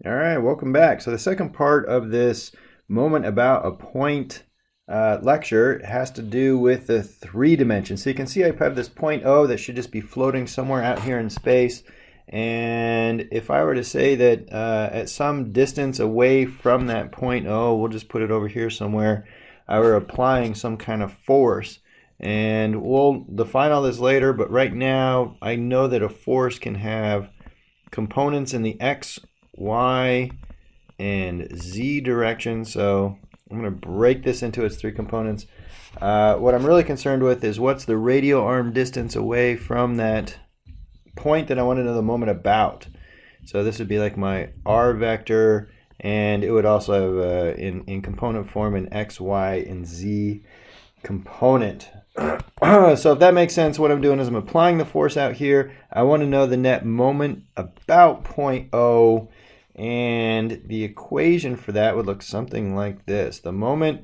All right, welcome back. So the second part of this moment about a point lecture has to do with the 3 dimensions. So you can see I have this point O that should just be floating somewhere out here in space. And if I were to say that at some distance away from that point O, we'll just put it over here somewhere, I were applying some kind of force. And we'll define all this later, but right now I know that a force can have components in the X, Y, and Z direction. So I'm going to break this into its 3 components. What I'm really concerned with is what's the radial arm distance away from that point that I want to know the moment about. So this would be like my R vector, and it would also have in component form an X, Y, and Z component. So if that makes sense, what I'm doing is I'm applying the force out here. I want to know the net moment about point O, and the equation for that would look something like this. The moment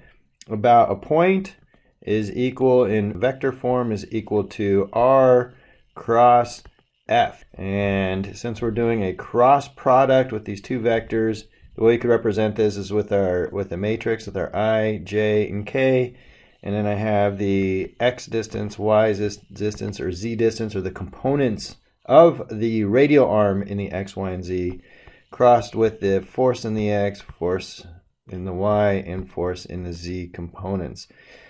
about a point is equal, in vector form, is equal to R cross F. And since we're doing a cross product with these 2 vectors, the way you could represent this is with the matrix with our I, J, and K. And then I have the X distance, Y distance, or Z distance, or the components of the radial arm in the X, Y, and Z, crossed with the force in the X, force in the Y, and force in the Z components.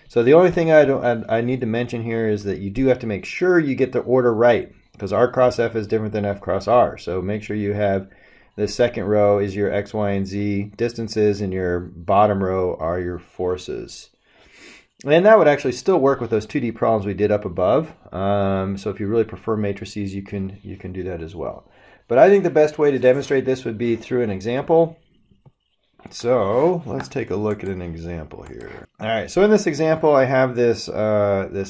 So the only thing I need to mention here is that you do have to make sure you get the order right, because R cross F is different than F cross R. So make sure you have the second row is your X, Y, and Z distances, and your bottom row are your forces. And that would actually still work with those 2D problems we did up above. So if you really prefer matrices, you can do that as well. But I think the best way to demonstrate this would be through an example. So let's take a look at an example here. All right, so in this example, I have this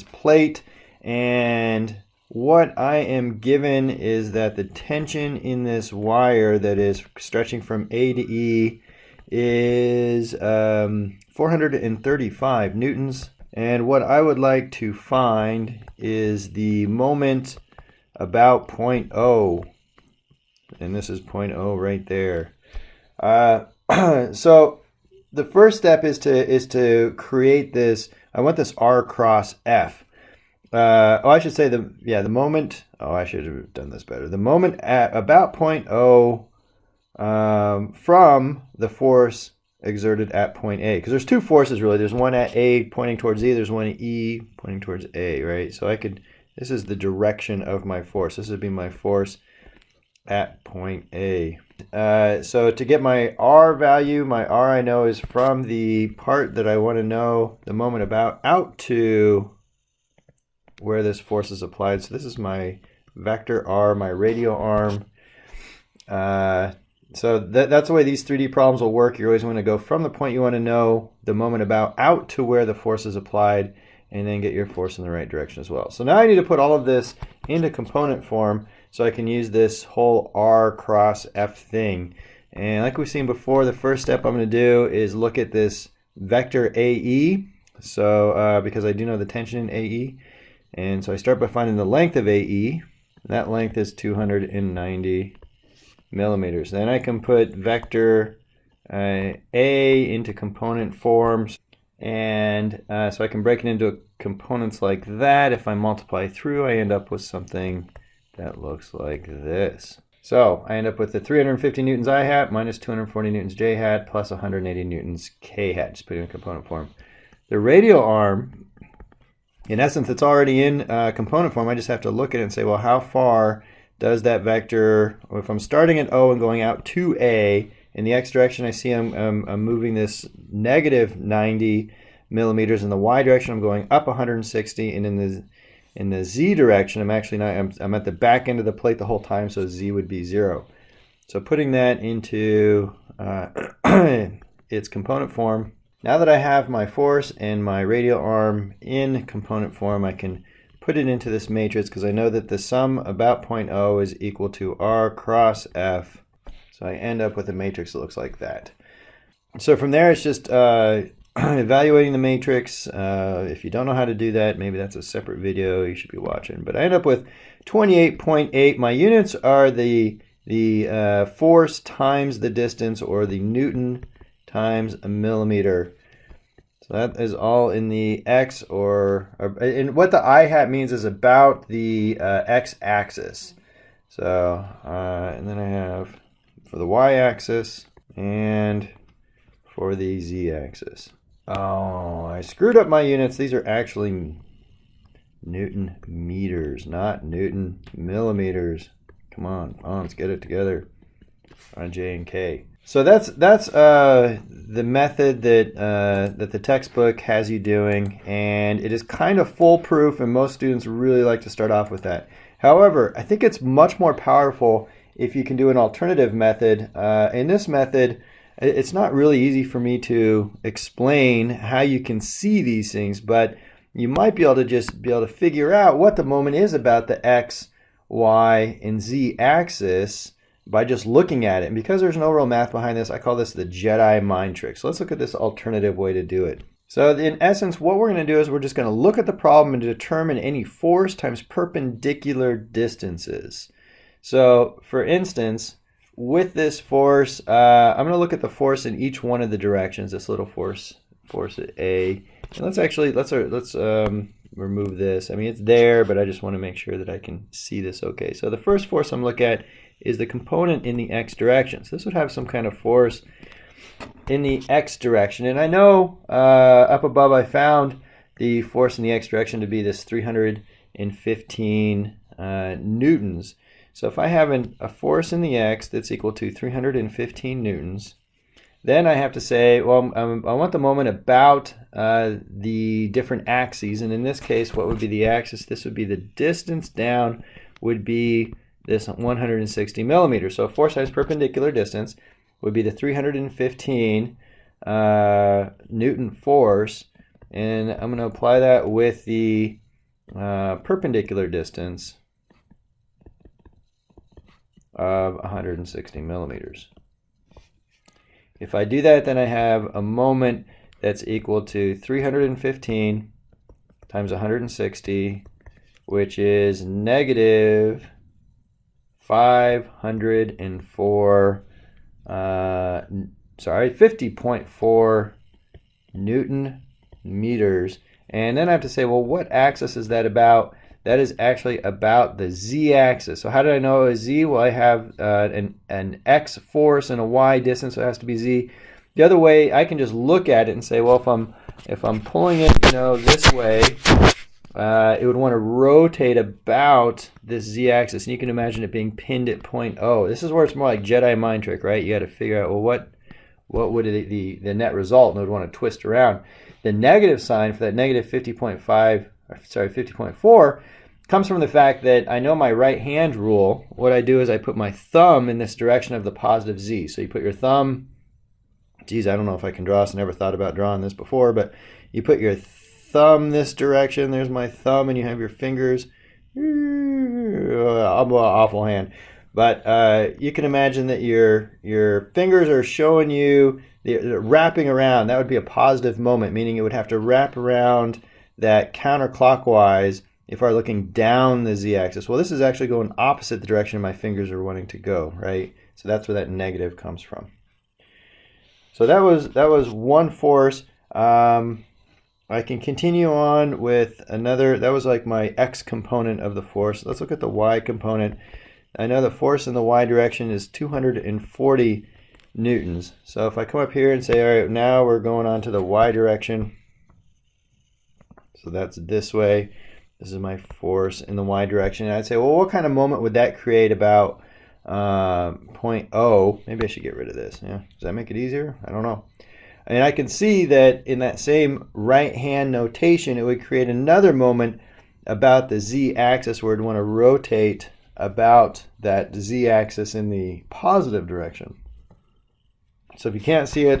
plate, and what I am given is that the tension in this wire that is stretching from A to E is 435 newtons. And what I would like to find is the moment about point O. And this is point O right there. So the first step is to create this. I want this R cross F. I should say the moment. Oh, I should have done this better. The moment at about point O from the force exerted at point A, because there's 2 forces really. There's one at A pointing towards Z. There's one at E pointing towards A, right? So this is the direction of my force. This would be my force at point A. So to get my R value, my R I know is from the part that I want to know the moment about out to where this force is applied. So this is my vector R, my radial arm. So that's the way these 3D problems will work. You always want to go from the point you want to know the moment about out to where the force is applied, and then get your force in the right direction as well. So now I need to put all of this into component form so I can use this whole R cross F thing. And like we've seen before, the first step I'm going to do is look at this vector AE. So because I do know the tension in AE. And so I start by finding the length of AE. That length is 290 millimeters. Then I can put vector A into component forms, and so I can break it into components like that. If I multiply through, I end up with something that looks like this. So I end up with the 350 newtons I hat minus 240 newtons J hat plus 180 newtons K hat, just put it in component form. The radial arm, in essence, it's already in component form. I just have to look at it and say, well, how far does that vector, or if I'm starting at O and going out to A, in the X direction, I see I'm moving this negative 90 millimeters. In the Y direction, I'm going up 160, and in the Z direction, I'm actually not. I'm at the back end of the plate the whole time, so Z would be 0. So putting that into its component form. Now that I have my force and my radial arm in component form, I can put it into this matrix because I know that the sum about point O is equal to R cross F. So I end up with a matrix that looks like that. So from there, it's just evaluating the matrix. If you don't know how to do that, maybe that's a separate video you should be watching. But I end up with 28.8. My units are the the force times the distance, or the Newton times a millimeter. So that is all in the x, and what the I hat means is about the x-axis. So, and then I have for the y-axis and for the z-axis. Oh, I screwed up my units. These are actually Newton meters, not Newton millimeters. Come on, let's get it together on J and K. So that's the method that the textbook has you doing, and it is kind of foolproof, and most students really like to start off with that. However, I think it's much more powerful if you can do an alternative method. In this method, it's not really easy for me to explain how you can see these things, but you might be able to figure out what the moment is about the x, y, and z axis by just looking at it. And because there's no real math behind this, I call this the Jedi mind trick. So let's look at this alternative way to do it. So in essence, what we're going to do is we're just going to look at the problem and determine any force times perpendicular distances. So for instance, with this force, I'm going to look at the force in each one of the directions. This little force at A. And let's remove this. I mean, it's there, but I just want to make sure that I can see this okay. So the first force I'm looking at is the component in the x direction. So this would have some kind of force in the x direction. And I know up above I found the force in the x direction to be this 315 newtons. So if I have a force in the x that's equal to 315 newtons, then I have to say, well, I want the moment about the different axes. And in this case, what would be the axis? This would be the distance down would be this 160 millimeters. So force times perpendicular distance would be the 315 Newton force. And I'm going to apply that with the perpendicular distance of 160 millimeters. If I do that, then I have a moment that's equal to 315 times 160, which is negative 50.4 Newton meters. And then I have to say, well, what axis is that about? That is actually about the z-axis. So how did I know it was z? Well, I have an x force and a y distance, so it has to be z. The other way, I can just look at it and say, well, if I'm pulling it, this way, it would want to rotate about this z-axis, and you can imagine it being pinned at point O. This is where it's more like Jedi mind trick, right? You got to figure out, well, what would the net result, and it would want to twist around. The negative sign for that negative 50.4 comes from the fact that I know my right hand rule. What I do is I put my thumb in this direction of the positive z. So you put your thumb, geez, I don't know if I can draw this. I never thought about drawing this before, but you put your thumb this direction. There's my thumb, and you have your fingers. Awful hand. But you can imagine that your fingers are showing you, they're wrapping around. That would be a positive moment, meaning it would have to wrap around that counterclockwise if I were looking down the z-axis. Well, this is actually going opposite the direction my fingers are wanting to go, right? So that's where that negative comes from. So that was one force. I can continue on with another. That was like my x component of the force. Let's look at the y component. I know the force in the y direction is 240 newtons. So if I come up here and say, all right, now we're going on to the y direction. So that's this way. This is my force in the y direction. And I'd say, well, what kind of moment would that create about point O? Maybe I should get rid of this. Yeah, does that make it easier? I don't know. And I can see that in that same right-hand notation, it would create another moment about the z-axis where it'd want to rotate about that z-axis in the positive direction. So if you can't see it,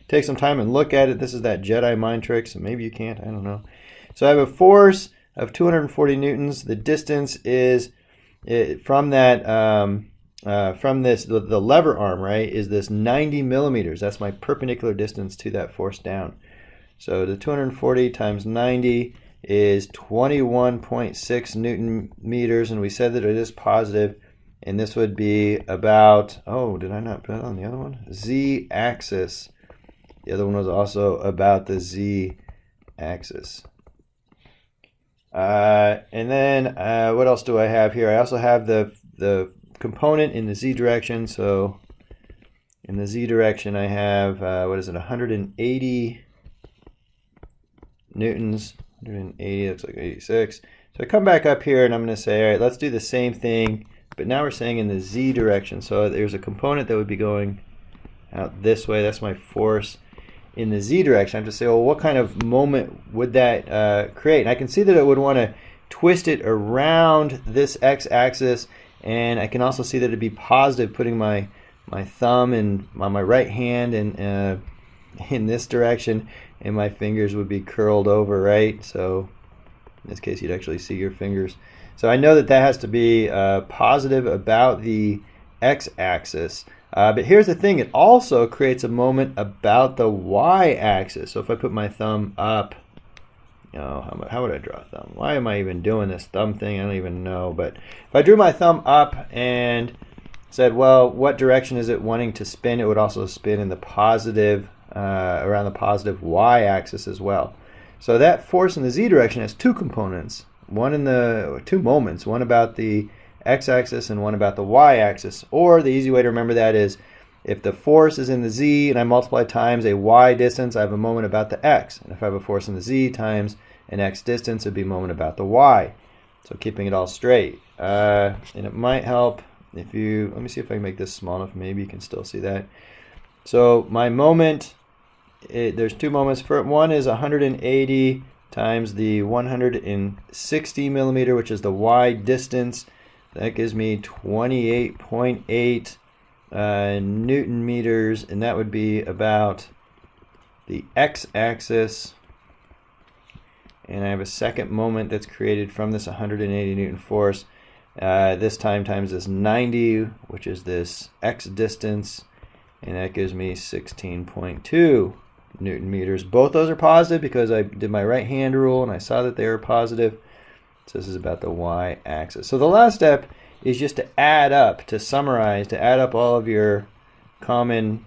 take some time and look at it. This is that Jedi mind trick, so maybe you can't. I don't know. So I have a force of 240 newtons. The distance is from that from this the lever arm, right, is this 90 millimeters. That's my perpendicular distance to that force down. So the 240 times 90 is 21.6 Newton meters, and we said that it is positive. and this would be about, oh, did I not put it on the other one? Z-axis. The other one was also about the Z-axis. And then what else do I have here? I also have the component in the Z direction. So in the Z direction, I have, what is it, 180 newtons. 180, looks like 86. So I come back up here and I'm going to say, all right, let's do the same thing, but now we're saying in the Z direction. So there's a component that would be going out this way. That's my force in the Z direction. I have to say, well, what kind of moment would that create? And I can see that it would want to twist it around this x-axis, and I can also see that it'd be positive, putting my thumb on my right hand and in this direction, and my fingers would be curled over, right? So in this case, you'd actually see your fingers. So I know that that has to be positive about the x-axis. But here's the thing, it also creates a moment about the y-axis. So if I put my thumb up, you know, how would I draw a thumb? Why am I even doing this thumb thing? I don't even know. But if I drew my thumb up and said, well, what direction is it wanting to spin? It would also spin in the positive, around the positive y-axis as well. So that force in the z direction has two components, two moments, one about the x-axis and one about the y-axis. Or the easy way to remember that is, if the force is in the z and I multiply times a y distance, I have a moment about the x. And if I have a force in the z times an x distance, it would be a moment about the y. So keeping it all straight. And it might help if you, let me see if I can make this small enough, maybe you can still see that. So my moment, there's two moments. One is 180 times the 160 millimeter, which is the y distance. That gives me 28.8 Newton meters, and that would be about the x-axis. And I have a second moment that's created from this 180 Newton force. This time times this 90, which is this x distance, and that gives me 16.2 Newton meters. Both those are positive because I did my right hand rule and I saw that they were positive. So this is about the y-axis. So the last step is just to add up, to summarize, to add up all of your common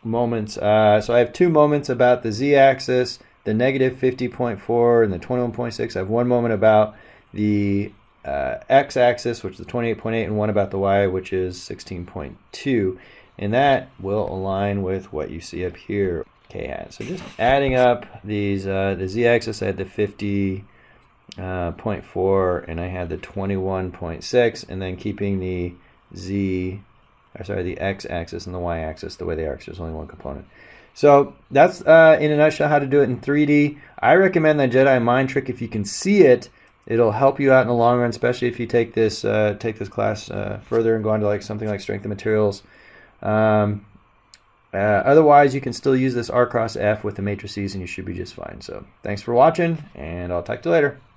moments. So I have two moments about the z-axis, the negative 50.4 and the 21.6. I have one moment about the x-axis, which is the 28.8, and one about the y, which is 16.2. And that will align with what you see up here. Okay, so just adding up these, the z-axis, I had the 50.4 and I had the 21.6, and then keeping the the x-axis and the y-axis the way they are, because there's only one component. So that's in a nutshell how to do it in 3D. I recommend that Jedi mind trick. If you can see it, it'll help you out in the long run, especially if you take this class further and go on to like something like strength of materials. Otherwise, you can still use this R cross F with the matrices and you should be just fine. So thanks for watching, and I'll talk to you later.